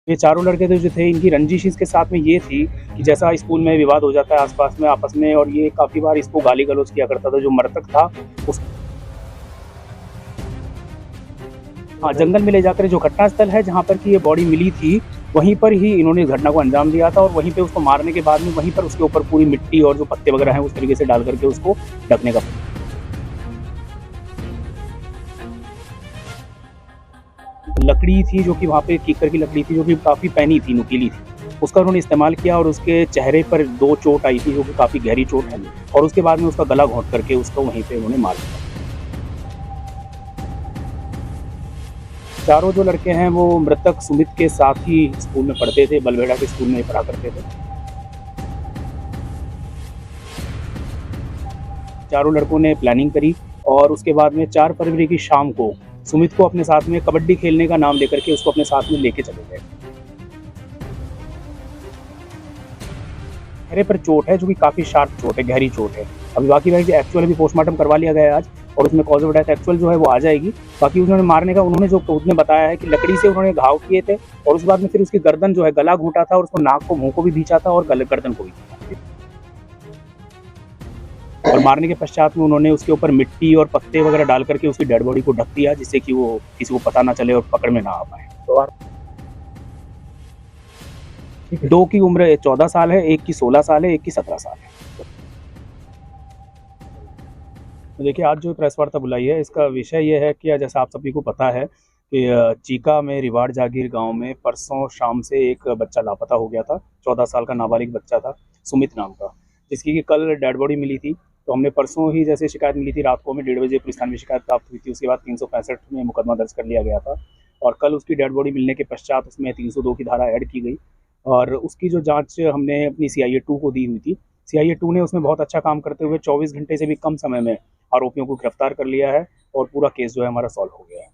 ये चारों लड़के थे जो थे, इनकी रंजिश इसके साथ में ये थी कि जैसा स्कूल में विवाद हो जाता है आस-पास में आपस में, और ये काफ़ी बार इसको गाली-गलौज किया करता था। जो मृतक था उस हाँ, जंगल में ले जाकर जो घटनास्थल है जहाँ पर कि ये बॉडी मिली थी, वहीं पर ही इन्होंने इस घटना को अंजाम दिया था, और वहीं पे उसको मारने के बाद में वहीं पर उसके ऊपर पूरी मिट्टी और जो पत्ते वगैरह हैं उस तरीके से डाल करके उसको ढकने का लकड़ी थी जो कि वहाँ पे कीकर की लकड़ी थी जो कि काफ़ी पैनी थी, नुकीली थी। उसका उन्होंने इस्तेमाल किया और उसके चेहरे पर 2 चोट आई थी जो कि काफ़ी गहरी चोट है, और उसके बाद में उसका गला घोंट करके उसको वहीं पे उन्होंने मार दिया। चारों जो लड़के हैं वो मृतक सुमित के साथ ही स्कूल में पढ़ते थे, बलबेड़ा के स्कूल में ही पढ़ा करते थे। चारों लड़कों ने प्लानिंग करी और उसके बाद में 4 फरवरी की शाम को सुमित को अपने साथ में कबड्डी खेलने का नाम लेकर के उसको अपने साथ में लेके चले गए। चेहरे पर चोट है जो कि काफ़ी शार्प चोट है, गहरी चोट है। अभी बाकी भाई एक्चुअल अभी पोस्टमार्टम करवा लिया गया है आज, और उसमें कॉज ऑफ डेथ एक्चुअल जो है वो आ जाएगी। बाकी उन्होंने मारने का उसने बताया है कि लकड़ी से उन्होंने घाव किए थे, और उसके बाद में फिर उसकी गर्दन जो है, गला घोंटा था और उसको नाक को, मुँह को भी खींचा था और गर्दन को भी खींचा। और मारने के पश्चात में उन्होंने उसके ऊपर मिट्टी और पत्ते वगैरह डाल करके उसकी डेड बॉडी को ढक दिया, जिससे कि वो किसी को पता ना चले और पकड़ में ना आ पाए। तो 2 की उम्र 14 साल है, एक की 16 साल है, एक की 17 साल है। तो देखिए, आज जो प्रेस वार्ता बुलाई है इसका विषय ये है कि जैसा आप सभी को पता है कि चीका में रिवाड़ जागीर गांव में परसों शाम से एक बच्चा लापता हो गया था। 14 साल का नाबालिग बच्चा था, सुमित नाम का, जिसकी कि कल डेड बॉडी मिली थी। तो हमने परसों ही जैसे शिकायत मिली थी, रात को हमें 1:30 बजे पुलिस थाने में शिकायत प्राप्त हुई थी। उसके बाद 365 में मुकदमा दर्ज कर लिया गया था, और कल उसकी डेड बॉडी मिलने के पश्चात उसमें 302 की धारा ऐड की गई, और उसकी जो जाँच हमने अपनी CIA 2 को दी हुई थी। CIA 2 ने उसमें बहुत अच्छा काम करते हुए 24 घंटे से भी कम समय में आरोपियों को गिरफ्तार कर लिया है, और पूरा केस जो है हमारा सॉल्व हो गया है।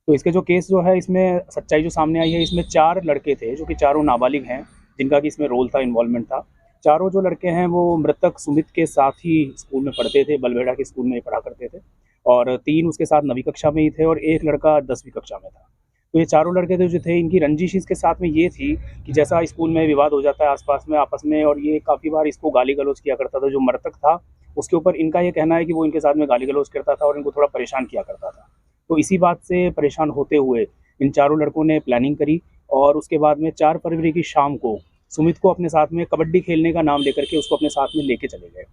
तो इसके जो केस जो है, इसमें सच्चाई जो सामने आई है, इसमें 4 लड़के थे जो कि चारों नाबालिग हैं, जिनका कि इसमें रोल था, इन्वॉल्वमेंट था। चारों जो लड़के हैं वो मृतक सुमित के साथ ही स्कूल में पढ़ते थे, बलबेड़ा के स्कूल में ही पढ़ा करते थे, और 3 उसके साथ 9वीं कक्षा में ही थे और 1 लड़का 10वीं कक्षा में था। तो ये चारों लड़के जो थे, इनकी रंजिश इसके साथ में ये थी कि जैसा स्कूल में विवाद हो जाता है आस-पास में आपस में, और ये काफ़ी बार इसको गाली-गलौज किया करता था। जो मृतक था उसके ऊपर इनका ये कहना है कि वो इनके साथ में गाली-गलौज करता था और इनको थोड़ा परेशान किया करता था। तो इसी बात से परेशान होते हुए इन चारों लड़कों ने प्लानिंग करी, और उसके बाद में 4 फरवरी की शाम को सुमित को अपने साथ में कबड्डी खेलने का नाम लेकर के उसको अपने साथ में लेके चले गए,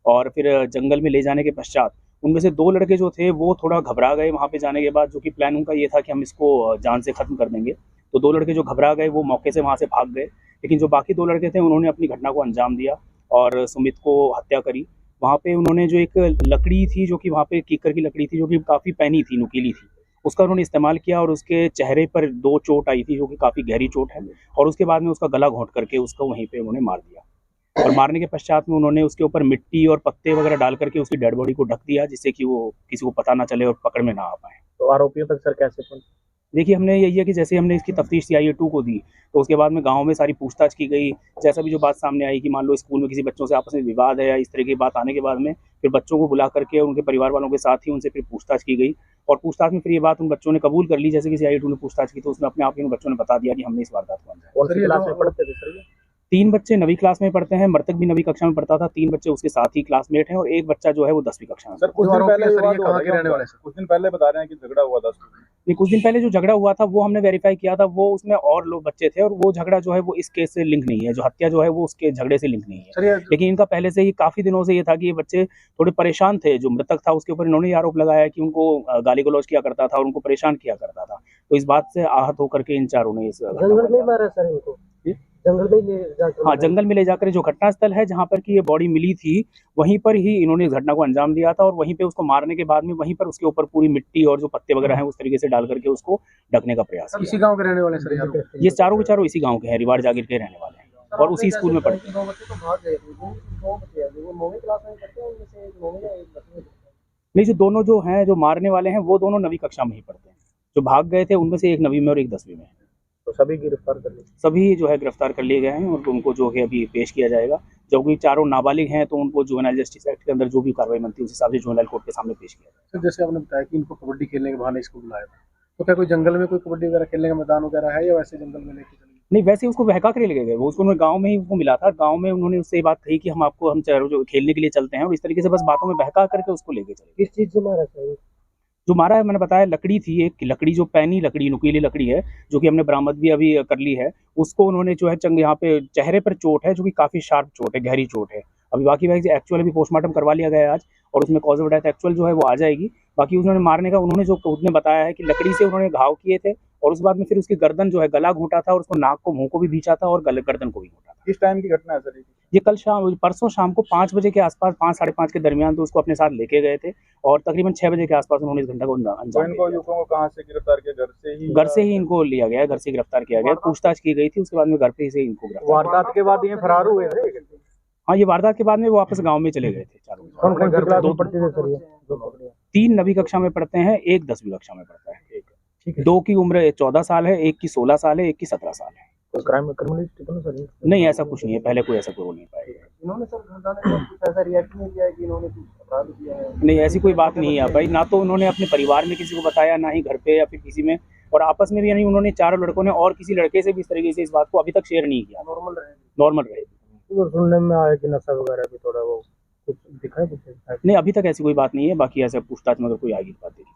और फिर जंगल में ले जाने के पश्चात उनमें से 2 लड़के जो थे वो थोड़ा घबरा गए वहाँ पे जाने के बाद, जो कि प्लान उनका ये था कि हम इसको जान से ख़त्म कर देंगे। तो 2 लड़के जो घबरा गए वो मौके से वहाँ से भाग गए, लेकिन जो बाकी 2 लड़के थे उन्होंने अपनी घटना को अंजाम दिया और सुमित को हत्या करी। वहाँ पे उन्होंने जो एक लकड़ी थी जो कि वहाँ पे कीकर की लकड़ी थी जो कि काफ़ी पैनी थी, नुकीली थी, उसका उन्होंने इस्तेमाल किया, और उसके चेहरे पर 2 चोट आई थी जो कि काफ़ी गहरी चोट है, और उसके बाद में उसका गला घोंट करके उसको वहीं पे उन्होंने मार दिया। और मारने के पश्चात में उन्होंने उसके ऊपर मिट्टी और पत्ते वगैरह डाल करके उसकी डेड बॉडी को ढक दिया, जिससे कि वो किसी को पता ना चले और पकड़ में ना आ पाए। तो आरोपियों तक सर कैसे पहुंचे? देखिए, हमने यही है कि जैसे हमने इसकी तफ्तीश CIA 2 को दी, तो उसके बाद में गाँव में सारी पूछताछ की गई। जैसा भी जो बात सामने आई कि मान लो स्कूल में किसी बच्चों से आपस में विवाद है या इस तरह की बात आने के बाद में फिर बच्चों को बुला करके उनके परिवार वालों के साथ ही उनसे फिर पूछताछ की गई, और पूछताछ में फिर ये बात उन बच्चों ने कबूल कर ली। जैसे कि CIA 2 ने पूछताछ की तो उसमें अपने आप ही उन बच्चों ने बता दिया कि हमने इस वारदात को अंजाम दिया। कौन सी क्लास में पढ़ते थे सर ये? 3 बच्चे 9वीं क्लास में पढ़ते हैं, मृतक भी 9वीं कक्षा में पढ़ता था, 3 बच्चे उसके साथ ही क्लासमेट हैं, और 1 बच्चा जो है वो 10वीं कक्षा में। सर कुछ दिन पहले सर ये कहाँ के रहने वाले सर? कुछ दिन पहले बता रहे हैं कि झगड़ा हुआ था स्कूल में। ये कुछ दिन पहले जो झगड़ा हुआ था वो हमने वेरीफाई किया था, वो उसमें और लोग बच्चे थे, और वो झगड़ा जो है वो इस केस से लिंक नहीं है। जो हत्या जो है वो उसके झगड़े से लिंक नहीं है। लेकिन इनका पहले से ही काफ़ी दिनों से ये था कि ये बच्चे थोड़े परेशान थे। जो मृतक था उसके ऊपर इन्होंने ये आरोप लगाया है कि उनको गाली-गलौज किया करता था और उनको परेशान किया करता था। तो इस बात से आहत होकर के इन चारों ने इस घटना को जंगल में अंजाम मारा सर इनको? जी? जंगल में ले जाकर हाँ, जंगल में ले जाकर जो घटनास्थल है जहाँ पर कि ये बॉडी मिली थी, वहीं पर ही इन्होंने इस घटना को अंजाम दिया था, और वहीं पे उसको मारने के बाद में वहीं पर उसके ऊपर पूरी मिट्टी और जो पत्ते वगैरह हैं उस तरीके से डाल करके उसको ढकने का प्रयास इसी किया। गांव के रहने वाले सर ये आरोपी? ये चारों के चारों इसी गाँव के हैं, रिवाड़ जागीर के रहने वाले हैं, और उसी स्कूल में पढ़ते हैं। 2 बच्चे तो भाग गए थे, 2 बच्चे हैं जो 9वीं क्लास में पढ़ते हैं, उनमें से एक 9वीं में एक 10वीं में। नहीं, जो दोनों जो हैं, जो मारने वाले हैं, वो दोनों 9वीं कक्षा में ही पढ़ते हैं। जो भाग गए थे उनमें से एक 9वीं में और एक 10वीं में है। तो सभी गिरफ्तार कर लिए? सभी जो है गिरफ्तार कर लिए गए हैं, और उनको जो है अभी पेश किया जाएगा। क्योंकि चारों नाबालिग हैं तो उनको जुवेनाइल जस्टिस एक्ट के अंदर जो भी कार्रवाई बनती है उस हिसाब से जुवेनाइल कोर्ट के सामने पेश किया जाएगा। सर जैसे आपने बताया कि इनको कबड्डी खेलने के बहाने इसको बुलाया था, तो क्या कोई जंगल में कोई कबड्डी वगैरह खेलने का मैदान वगैरह है या वैसे जंगल में लेके चले गए? नहीं, वैसे उसको बहका कर ले गए वो, उसको गाँव में ही उसको मिला था, गाँव में उन्होंने उससे ये बात कही कि हम जो खेलने के लिए चलते हैं, और इस तरीके से बस बातों में बहका करके उसको लेके चले गए। किस चीज से मारा था ये? जो मारा है मैंने बताया, लकड़ी थी, एक लकड़ी जो पैनी लकड़ी, नुकीली लकड़ी है, जो कि हमने बरामद भी अभी कर ली है। उसको उन्होंने जो है यहाँ पे चेहरे पर चोट है, जो कि काफी शार्प चोट है, गहरी चोट है। अभी बाकी भाई एक्चुअल अभी पोस्टमार्टम करवा लिया गया है आज, और उसमें कॉज ऑफ डेथ एक्चुअल जो है वो आ जाएगी। बाकी उन्होंने मारने का उन्होंने जो खुद ने बताया है कि लकड़ी से उन्होंने घाव किए थे, और उस बाद में फिर उसकी गर्दन जो है गला घोंटा था, और उसको नाक को, मुंह को भी भींचा था, और गर्दन को भी घोंटा था। किस टाइम की घटना है सर? ये परसों शाम को 5 बजे के आसपास, 5 साढ़े 5 के दरमियान तो उसको अपने साथ लेके गए थे, और तकरीबन 6 बजे के आसपास उन्होंने इस घटना को तो अंजाम इनको दिया। युवकों को कहाँ से गिरफ्तार किया? घर से ही? घर से ही इनको लिया गया है, घर से गिरफ्तार किया गया, पूछताछ की गई थी, उसके बाद में घर पे से इनको गिरफ्तार। वारदात के बाद ये फरार हुए थे? हाँ, ये वारदात के बाद में वो वापस गाँव में चले गए थे चारों। कौन कौन सी क्लास में पढ़ते थे सर ये जो पकड़े? 3 9वीं कक्षा में पढ़ते हैं, एक 10वीं कक्षा में पढ़ता है। ठीक है। 2 की उम्र 14 साल है, एक की 16 साल है, एक की 17 साल है। तो क्रिमिनल स्टेटस है सर ये? नहीं, ऐसा कुछ नहीं है, पहले कोई ऐसा रोल नहीं पाया। इन्होंने सर घरवाले ने कुछ ऐसा रिएक्ट नहीं किया है कि इन्होंने कुछ अपराध किया है? नहीं, ऐसी कोई बात नहीं है भाई, ना तो उन्होंने अपने परिवार में किसी को बताया, ना ही घर पे या फिर किसी में, और आपस में भी नहीं, उन्होंने चारों लड़कों ने और किसी लड़के से भी इस तरीके से इस बात को अभी तक शेयर नहीं किया। नॉर्मल रहे। तो सुनने में आया कि नशा वगैरह भी थोड़ा वो कुछ दिखा है कुछ? नहीं, अभी तक ऐसी कोई बात नहीं है, बाकी ऐसे पूछताछ में अगर कोई आगे बात देखी